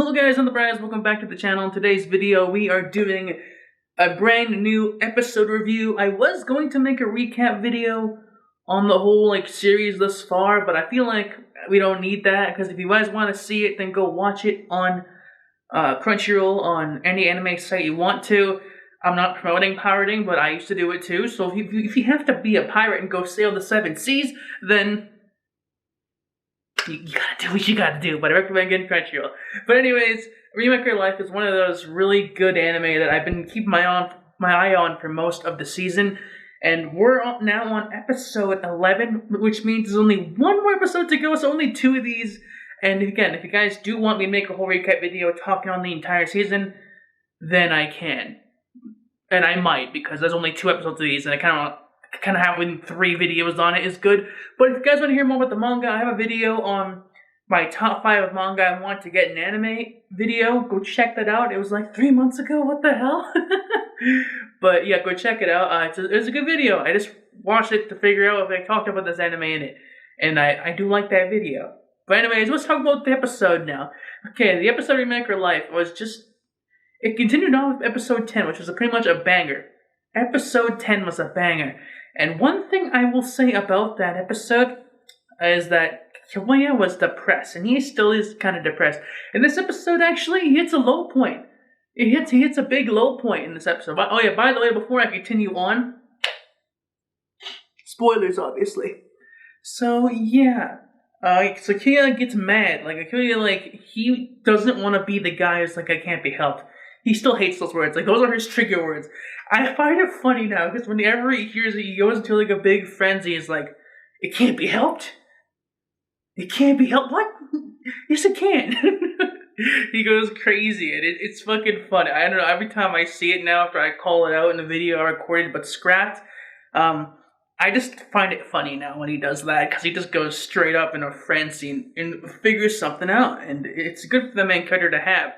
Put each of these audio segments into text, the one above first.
Hello guys, I'm the Braz. Welcome back to the channel. In today's video, we are doing a brand new episode review. I was going to make a recap video on the whole series thus far, but I feel like we don't need that because if you guys want to see it, then go watch it on Crunchyroll on any anime site you want to. I'm not promoting pirating, but I used to do it too. So if you have to be a pirate and go sail the seven seas, then you gotta do what you gotta do, but I recommend getting Crunchyroll. But anyways, Remake Our Life is one of those really good anime that I've been keeping my eye on for most of the season. And we're now on episode 11, which means there's only one more episode to go, so only 2 of these. And again, if you guys do want me to make a whole recap video talking on the entire season, then I can. And I might, because there's only 2 episodes of these, and I kind of having 3 videos on it is good. But if you guys want to hear more about the manga, I have a video on my top 5 of manga I want to get an anime video. Go check that out. It was like 3 months ago. What the hell? But yeah, go check it out. It's a good video. I just watched it to figure out if I talked about this anime in it. And I do like that video. But anyways, let's talk about the episode now. Okay, the episode Remake Our Life was just... It continued on with episode 10, which was pretty much a banger. Episode 10 was a banger. And one thing I will say about that episode is that Kawasegawa was depressed, and he still is kind of depressed. In this episode, actually, he hits a low point. He hits a big low point in this episode. Oh yeah, by the way, before I continue on, spoilers, obviously. So yeah, so Kawasegawa gets mad. Kawasegawa, he doesn't want to be the guy who's like, I can't be helped. He still hates those words. Those are his trigger words. I find it funny now, because whenever he hears it, he goes into a big frenzy. He's like, it can't be helped? It can't be helped? What? Yes, it can. He goes crazy, and it's fucking funny. I don't know, every time I see it now, after I call it out in the video I recorded but scrapped, I just find it funny now when he does that, because he just goes straight up in a frenzy and figures something out, and it's good for the main character to have.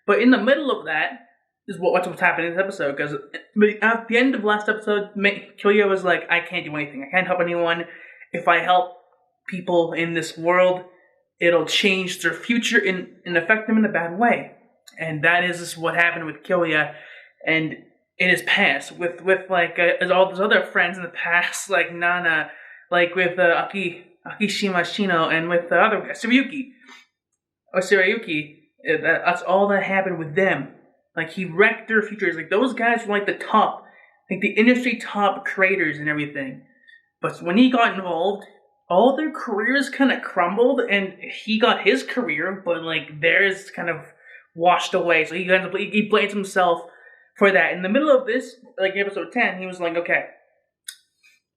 But in the middle of that is what's happening in this episode, because at the end of last episode, Kawasegawa was like, I can't do anything. I can't help anyone. If I help people in this world, it'll change their future and affect them in a bad way. And that is what happened with Kawasegawa and in his past, with all those other friends in the past, like Nana, with Akishima Shino, and with the other guy, Surayuki. That's all that happened with them. He wrecked their futures. Those guys were the top, the industry top creators and everything. But when he got involved, all their careers kind of crumbled, and he got his career, but theirs kind of washed away. So he blames himself for that. In the middle of this, episode 10, he was like, okay,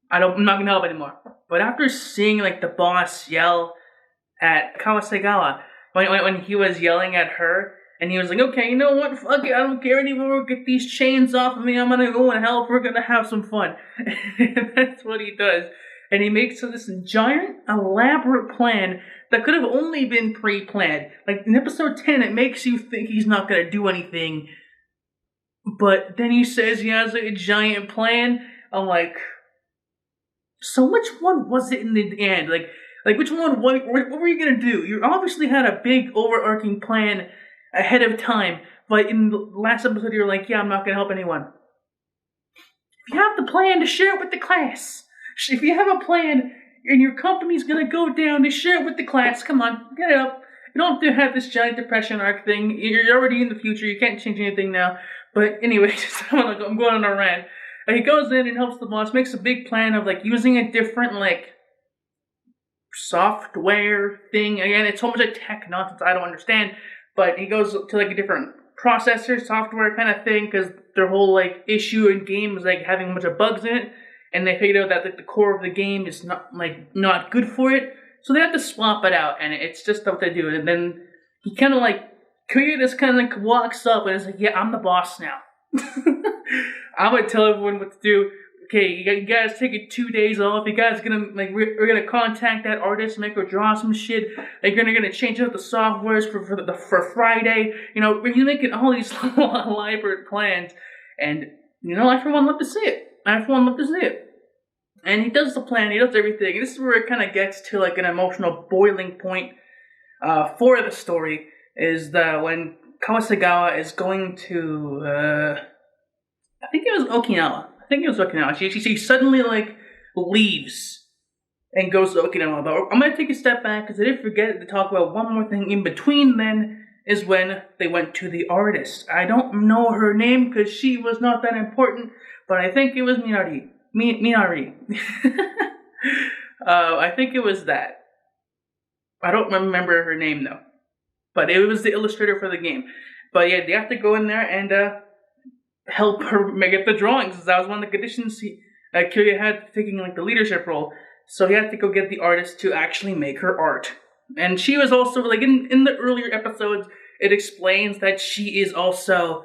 I'm not gonna help anymore. But after seeing the boss yell at Kawasegawa, when he was yelling at her, and he was like, okay, you know what, fuck it, I don't care anymore, get these chains off of me, I'm gonna go and help, we're gonna have some fun. And that's what he does. And he makes this giant, elaborate plan that could have only been pre-planned. In episode 10, it makes you think he's not gonna do anything, but then he says he has a giant plan. I'm like, so which one was it in the end? Which one, what were you gonna do? You obviously had a big overarching plan ahead of time, but in the last episode you're like, yeah, I'm not gonna help anyone. If you have the plan, to share it with the class. If you have a plan and your company's gonna go down, to share it with the class. Come on, get it up. You don't have to have this giant depression arc thing. You're already in the future, you can't change anything now. But anyways, I'm going on a rant. And he goes in and helps the boss, makes a big plan of using a different software thing. Again, it's so much tech nonsense I don't understand. But he goes to a different processor, software kind of thing, because their whole issue in game is having a bunch of bugs in it, and they figured out that the core of the game is not good for it, so they have to swap it out, and it's just what they do. And then he kind of Kawasegawa just kind of walks up and is like, yeah, I'm the boss now. I'm gonna tell everyone what to do. Okay, you guys take 2 days off. You guys gonna we're gonna contact that artist, make her draw some shit. They're gonna change out the softwares for Friday. We're making all these elaborate plans, and I for one love to see it. And he does the plan. He does everything. And this is where it kind of gets to an emotional boiling point for the story. is that when Kawasegawa is going to, I think it was Okinawa. She suddenly like leaves and goes to Okinawa. But I'm gonna take a step back because I did forget to talk about one more thing in between. Then is when they went to the artist. I don't know her name because she was not that important, but I think it was Minari. Minari. I think it was that. I don't remember her name though, but it was the illustrator for the game. But yeah, they have to go in there and help her make the drawings. That was one of the conditions Kyoya had, taking like the leadership role. So he had to go get the artist to actually make her art. And she was also like in the earlier episodes, it explains that she is also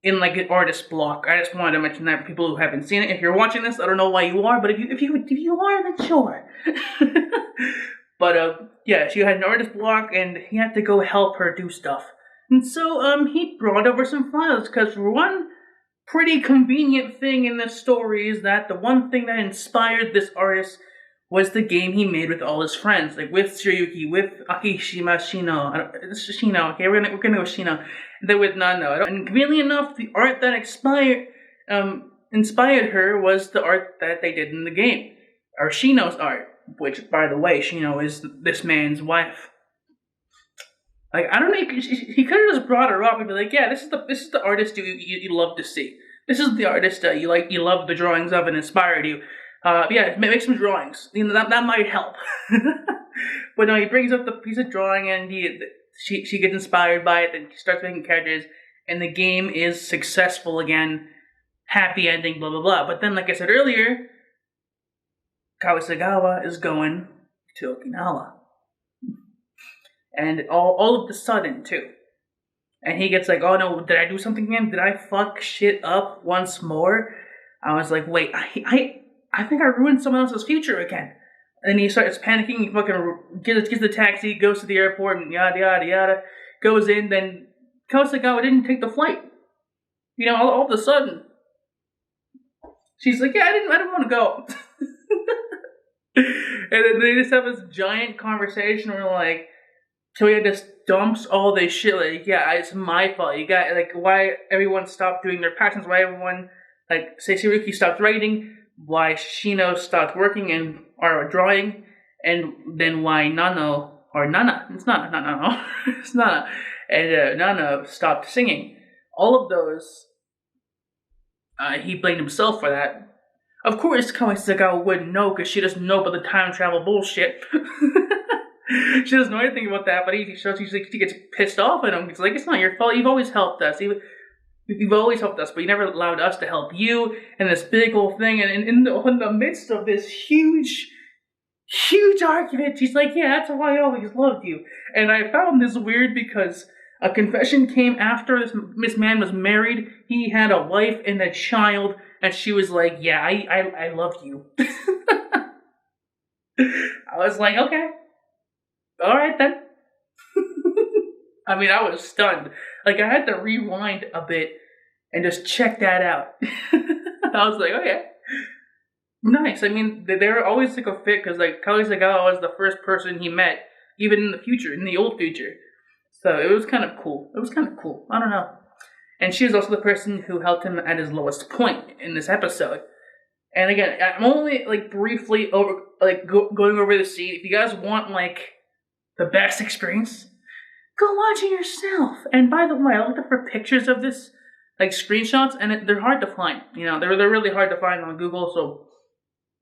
in like an artist block. I just wanted to mention that for people who haven't seen it. If you're watching this, I don't know why you are, but if you are, then sure. But yeah, she had an artist block, and he had to go help her do stuff. And so he brought over some files because for one pretty convenient thing in this story is that the one thing that inspired this artist was the game he made with all his friends, like with Shiryuki, with Akishima, Shino. Shino, okay, we're gonna go Shino. Then with Nano. And conveniently enough, the art that inspired her was the art that they did in the game, or Shino's art, which, by the way, Shino is this man's wife. Like, I don't know, he could have just brought her up and be like, yeah, this is the artist you love to see. This is the artist you love the drawings of and inspired you. Yeah, make some drawings. You know, that might help. But no, he brings up the piece of drawing and she gets inspired by it, and she starts making characters, and the game is successful again. Happy ending, blah, blah, blah. But then, like I said earlier, Kawasegawa is going to Okinawa. And all of the sudden, too. And he gets like, oh no, did I do something again? Did I fuck shit up once more? I was like, wait, I think I ruined someone else's future again. And he starts panicking. He fucking gets the taxi, goes to the airport, and yada yada yada. Goes in. Then Kawasegawa didn't take the flight. You know, all of a sudden, she's like, yeah, I didn't want to go. And then they just have this giant conversation where like, Kyoya just dumps all this shit. Like, yeah, it's my fault. You got like why everyone stopped doing their passions. Why everyone like say Shiryuki stopped writing. Why Shino stopped working or drawing, and then why Nano or Nana, it's not Nano, it's Nana, and Nana stopped singing. All of those, he blamed himself for that. Of course, Kawasegawa wouldn't know because she doesn't know about the time travel bullshit. She doesn't know anything about that, but she gets pissed off at him. It's like, it's not your fault. You've always helped us. You've always helped us, but you never allowed us to help you, and this big old thing, and in the midst of this huge argument, she's like, yeah, that's why I always loved you. And I found this weird because a confession came after this man was married, he had a wife and a child, and she was like, yeah, I love you. I was like, okay, alright then. I mean, I was stunned. Like, I had to rewind a bit and just check that out. I was like, okay. Nice. I mean, they were always like a fit because, like, Kawasegawa was the first person he met, even in the future, in the old future. So it was kind of cool. I don't know. And she was also the person who helped him at his lowest point in this episode. And again, I'm only, like, briefly going over the scene. If you guys want, like, the best experience, go watch it yourself. And by the way, I looked up for pictures of this, like screenshots, and they're hard to find. You know, they're really hard to find on Google, so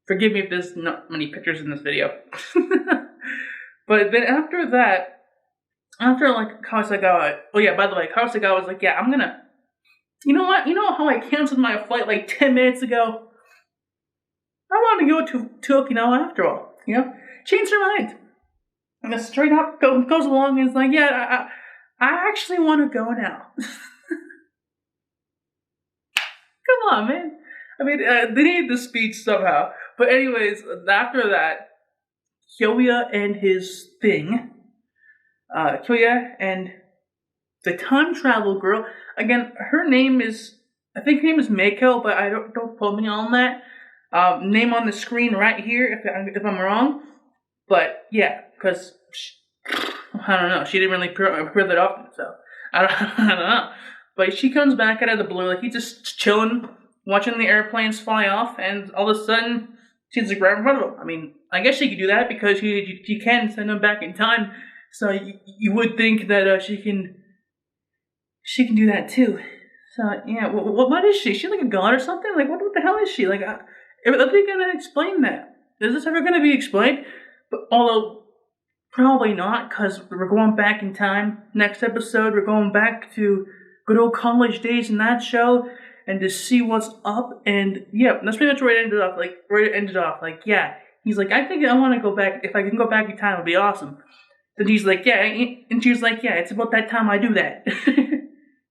forgive me if there's not many pictures in this video. But then after that, after like Kawasegawa, oh yeah, by the way, Kawasegawa was like, yeah, I'm gonna, you know what? You know how I canceled my flight like 10 minutes ago? I want to go to Okinawa after all, you know? Changed her mind. And just straight up goes along and is like, yeah, I actually want to go now. Come on, man. I mean, they needed the speech somehow. But anyways, after that, Kyoya and his thing, Kyoya and the time travel girl, again, her name is, I think her name is Meiko, but I don't quote me on that. Name on the screen right here if I'm wrong. But yeah, because I don't know. She didn't really appear that often, so I don't know. But she comes back out of the blue, like he's just chilling, watching the airplanes fly off, and all of a sudden, she's like right in front of him. I mean, I guess she could do that because she can send him back in time. So you would think that she can do that too. So yeah, what is she? Is she like a god or something? Like what the hell is she? Like, are they gonna explain that? Is this ever gonna be explained? But although probably not, because we're going back in time. Next episode, we're going back to good old college days in that show, and to see what's up. And yeah, that's pretty much where it ended off. Like yeah, he's like, I think I want to go back. If I can go back in time, it'd be awesome. Then he's like, yeah, and she's like, yeah, it's about that time I do that.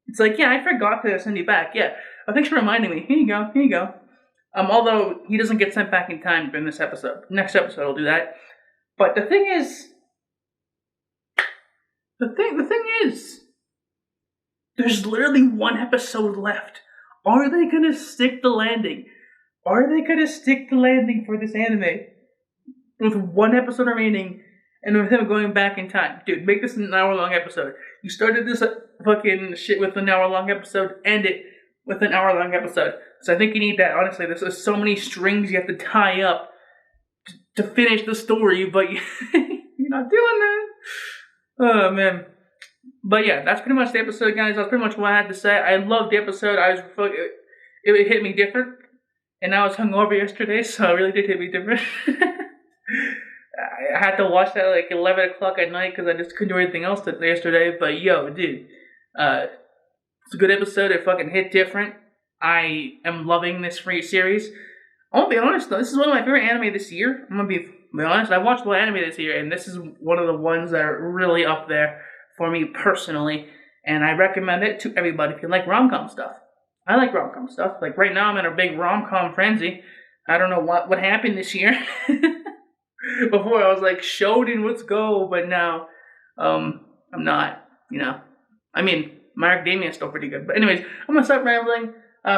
It's like, yeah, I forgot to send you back. Yeah, thanks for reminding me. Here you go. Although he doesn't get sent back in time in this episode. Next episode, I'll do that. But the thing is, there's literally one episode left. Are they gonna stick the landing? Are they gonna stick the landing for this anime? With one episode remaining, and with him going back in time. Dude, make this an hour-long episode. You started this fucking shit with an hour-long episode, end it with an hour-long episode. So I think you need that, honestly. There's so many strings you have to tie up to finish the story, but you're not doing that. Oh, man. But yeah, that's pretty much the episode, guys. That's pretty much what I had to say. I loved the episode. It hit me different. And I was hungover yesterday, so it really did hit me different. I had to watch that at like 11 o'clock at night because I just couldn't do anything else yesterday. But yo, dude, it's a good episode. It fucking hit different. I am loving this free series. I won't be honest though, this is one of my favorite anime this year. I'm gonna be honest. I watched a lot of anime this year, and this is one of the ones that are really up there for me personally. And I recommend it to everybody if you like rom-com stuff. I like rom-com stuff. Like right now, I'm in a big rom-com frenzy. I don't know what happened this year. Before I was like, Shonen, let's go, but now, I'm not, I mean, My Academia is still pretty good, but anyways, I'm gonna stop rambling.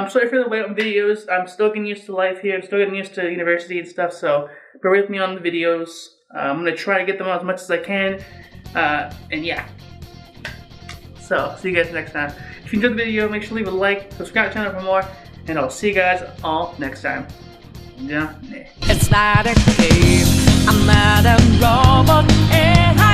Sorry for the wait on videos. I'm still getting used to life here. I'm still getting used to university and stuff, so bear with me on the videos. I'm gonna try to get them out as much as I can, and yeah. So, see you guys next time. If you enjoyed the video, make sure to leave a like, subscribe to the channel for more, and I'll see you guys all next time. Yeah. It's not a game, I'm not a robot.